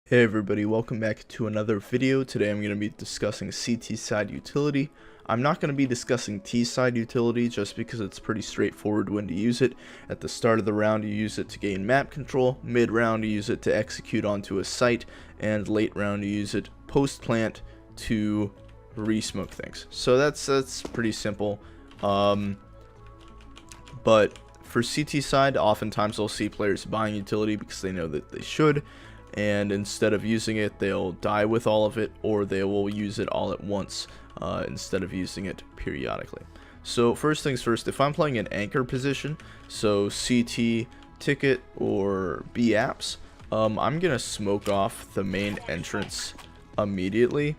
Hey everybody, welcome back to another video. Today I'm going to be discussing CT side utility. I'm not going to be discussing T side utility just because it's pretty straightforward when to use it. At the start of the round you use it to gain map control, mid round you use it to execute onto a site, and late round you use it post plant to re-smoke things. So that's pretty simple. But for CT side, oftentimes I'll see players buying utility because they know that they should, and instead of using it they'll die with all of it, or they will use it all at once instead of using it periodically. So first things first, if I'm playing an anchor position, so CT, ticket, or B apps, I'm gonna smoke off the main entrance immediately.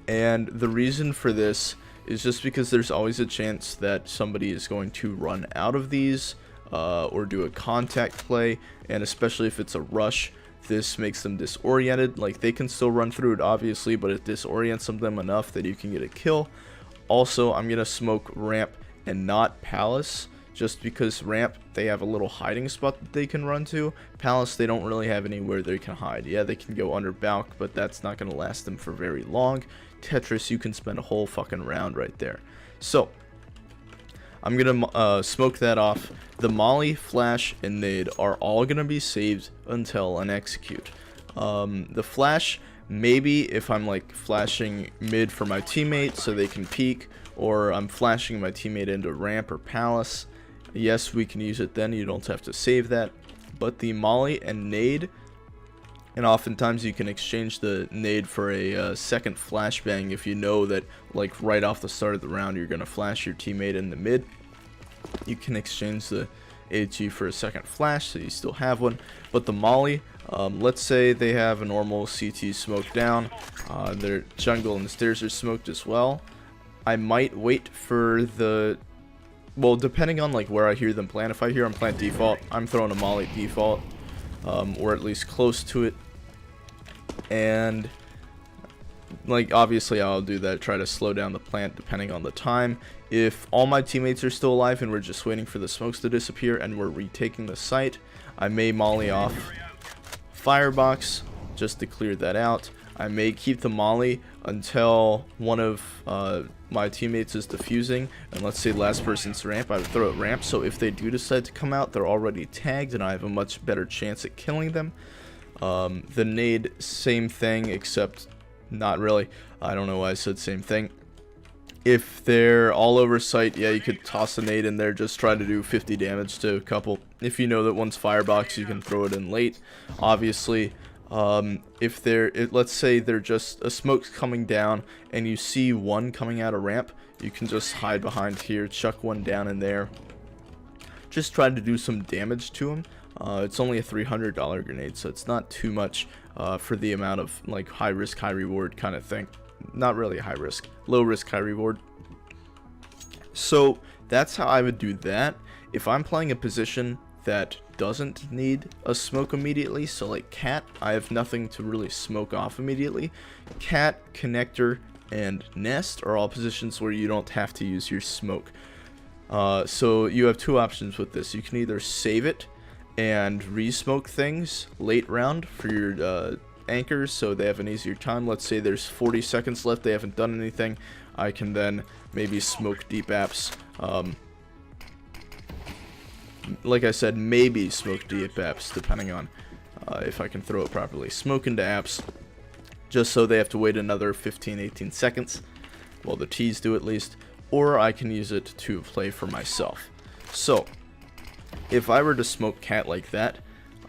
And the reason for this is just because there's always a chance that somebody is going to run out of these or do a contact play, and especially if it's a rush, this makes them disoriented. Like, they can still run through it obviously, but it disorients them enough that you can get a kill. Also, I'm gonna smoke ramp and not palace, just because ramp, they have a little hiding spot that they can run to. Palace, they don't really have anywhere they can hide. Yeah, they can go under balk, but that's not gonna last them for very long. Tetris, you can spend a whole fucking round right there. So I'm gonna smoke that off. The molly, flash, and nade are all gonna be saved until an execute. The flash, maybe if I'm like flashing mid for my teammate so they can peek, or I'm flashing my teammate into ramp or palace, yes, we can use it then. You don't have to save that. But the molly and nade, and oftentimes you can exchange the nade for a second flashbang if you know that, like, right off the start of the round you're going to flash your teammate in the mid. You can exchange the AG for a second flash, so you still have one. But the molly, let's say they have a normal CT smoke down, their jungle and the stairs are smoked as well. I might wait for the, well, depending on like where I hear them plant. If I hear them plant default, I'm throwing a molly default, or at least close to it. And like, obviously I'll do that, try to slow down the plant depending on the time. If all my teammates are still alive and we're just waiting for the smokes to disappear and we're retaking the site, I may molly off firebox just to clear that out. I may keep the molly until one of my teammates is defusing, and let's say last person's ramp, I would throw it ramp, so if they do decide to come out, they're already tagged and I have a much better chance at killing them. The nade, same thing, except not really. I don't know why I said same thing. If they're all over site, yeah, you could toss a nade in there, just try to do 50 damage to a couple. If you know that one's firebox, you can throw it in late. Obviously, if let's say they're just a smoke's coming down and you see one coming out of ramp, you can just hide behind here, chuck one down in there, just try to do some damage to them. It's only a $300 grenade, so it's not too much for the amount of like high risk, high reward kind of thing. Not really high risk, low risk, high reward. So that's how I would do that. If I'm playing a position that doesn't need a smoke immediately, so like cat, I have nothing to really smoke off immediately. Cat, connector, and nest are all positions where you don't have to use your smoke. So you have two options with this. You can either save it and re-smoke things late round for your anchors so they have an easier time. Let's say there's 40 seconds left, they haven't done anything. I can then maybe smoke deep apps. Like I said, maybe smoke deep apps depending on if I can throw it properly. Smoke into apps just so they have to wait another 15-18 seconds. Well, the T's do at least. Or I can use it to play for myself. So if I were to smoke cat like that,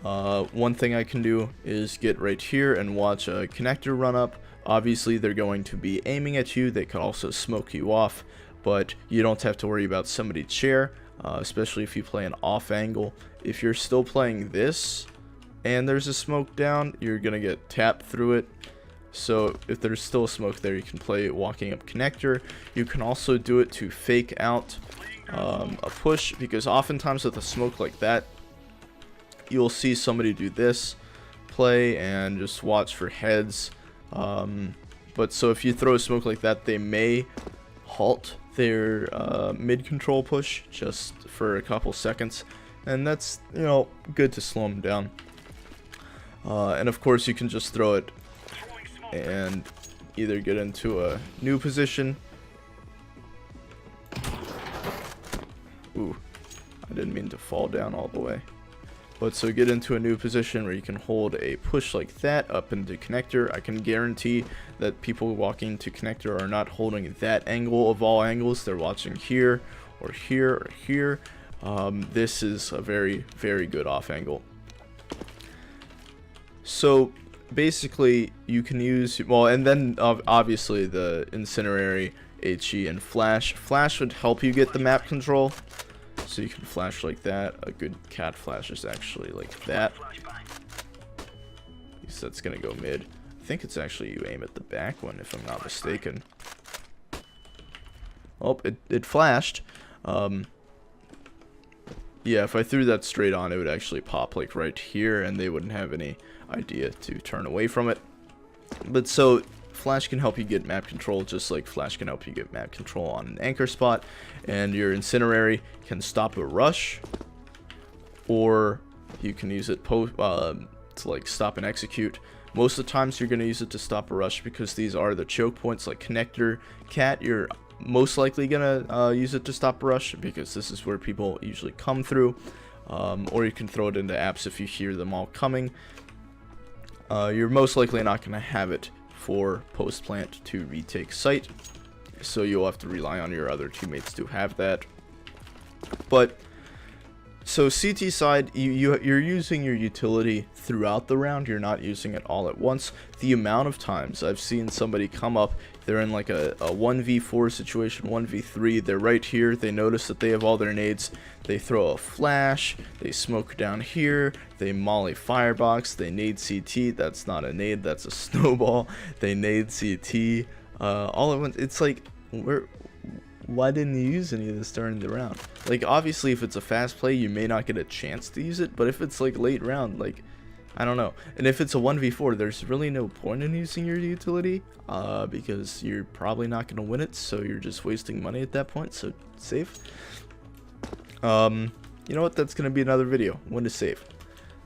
one thing I can do is get right here and watch a connector run up. Obviously they're going to be aiming at you, they could also smoke you off, but you don't have to worry about somebody chair, especially if you play an off angle. If you're still playing this and there's a smoke down, you're gonna get tapped through it. So if there's still a smoke there, you can play walking up connector. You can also do it to fake out a push, because oftentimes with a smoke like that, you'll see somebody do this play and just watch for heads. But so if you throw a smoke like that, they may halt their mid control push just for a couple seconds, and that's, you know, good to slow them down. And of course you can just throw it and either get into a new position. Ooh, I didn't mean to fall down all the way. But so get into a new position where you can hold a push like that up into connector. I can guarantee that people walking to connector are not holding that angle of all angles. They're watching here or here or here. This is a very, very good off angle. So basically you can use, well, and then obviously the incendiary, HE, and flash. Flash would help you get the map control. So you can flash like that. A good cat flash is actually like that. At least that's gonna go mid. I think it's actually you aim at the back one if I'm not mistaken. Oh, it flashed. Yeah, if I threw that straight on, it would actually pop like right here, and they wouldn't have any idea to turn away from it. But so flash can help you get map control, just like flash can help you get map control on an anchor spot, and your incendiary can stop a rush, or you can use it to like stop and execute. Most of the times you're going to use it to stop a rush because these are the choke points. Like connector, cat, you're most likely gonna use it to stop a rush because this is where people usually come through, or you can throw it into apps if you hear them all coming. You're most likely not going to have it for post plant to retake site, so you'll have to rely on your other teammates to have that. But so CT side, you're using your utility throughout the round. You're not using it all at once. The amount of times I've seen somebody come up, they're in like a 1v4 situation, 1v3, they're right here, they notice that they have all their nades, they throw a flash, they smoke down here, they molly firebox, they nade CT, that's not a nade, that's a snowball, they nade CT, all at once. It's like, why didn't you use any of this during the round? Like, obviously if it's a fast play you may not get a chance to use it, but if it's like late round, like, I don't know. And if it's a 1v4, there's really no point in using your utility, because you're probably not going to win it, so you're just wasting money at that point, so save. You know what, that's going to be another video, when to save.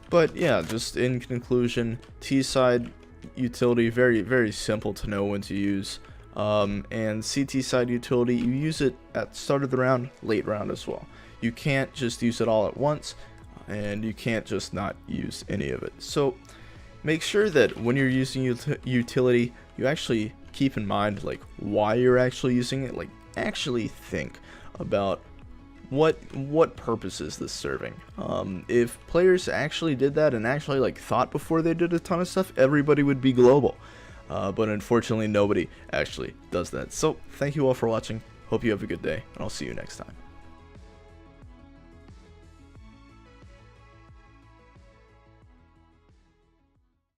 But yeah, just in conclusion, T side utility, very, very simple to know when to use. And CT side utility, you use it at the start of the round, late round as well. You can't just use it all at once, and you can't just not use any of it. So make sure that when you're using utility, you actually keep in mind like why you're actually using it. Like, actually think about what purpose is this serving. If players actually did that and actually like thought before they did a ton of stuff, everybody would be global. But unfortunately nobody actually does that. So thank you all for watching. Hope you have a good day, and I'll see you next time.